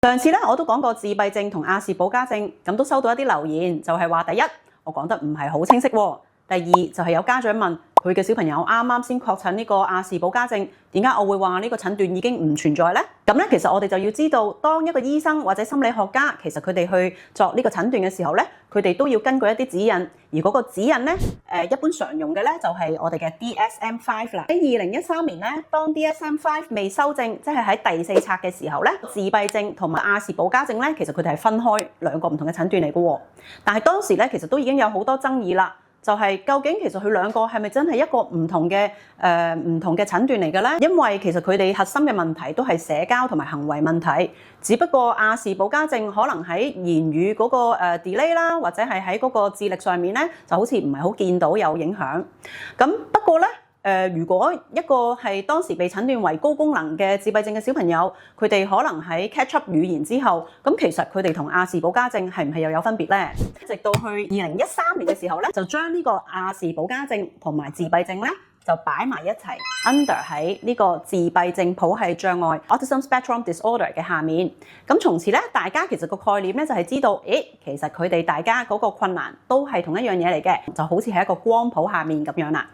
上次咧我都講過自閉症同亞氏保加症，咁都收到一啲留言，就係話第一，我講得唔係好清晰喎；第二就係有家長問佢嘅小朋友啱啱先確診呢個亞氏保加症，點解我會話呢個診斷已經唔存在呢？咁咧，其實我哋就要知道，當一個醫生或者心理學家，其實佢哋去作呢個診斷嘅時候咧，佢哋都要根據一啲指引，而嗰個指引咧，一般常用嘅咧就係我哋嘅 DSM-5 啦。喺2013年咧，當 DSM-5 未修正，即係喺第4冊嘅時候咧，自閉症同埋亞氏保加症咧，其實佢哋係分開兩個唔同嘅診斷嚟嘅喎。但係當時咧，其實都已經有好多爭議啦。就係究竟其實佢兩個係咪真係一個唔同嘅診斷嚟嘅咧？因為其實佢哋核心嘅問題都係社交同埋行為問題，只不過亞氏保加症可能喺言語嗰個delay啦，或者係喺嗰個智力上面咧，就好似唔係好見到有影響。咁不過咧，如果一個係當時被診斷為高功能嘅自閉症嘅小朋友，佢哋可能喺 catch up 語言之後，咁其實佢哋同亞氏保加症係唔係又有分別咧？直到去2013年嘅時候咧，就將呢個亞氏保加症同埋自閉症咧就擺埋一齊 under 喺呢個自閉症譜系障礙 Autism Spectrum Disorder 嘅下面。咁從此咧，大家其實個概念咧就係知道，其實佢哋大家嗰個困難都係同一樣嘢嚟嘅，就好似係一個光譜下面咁樣啦。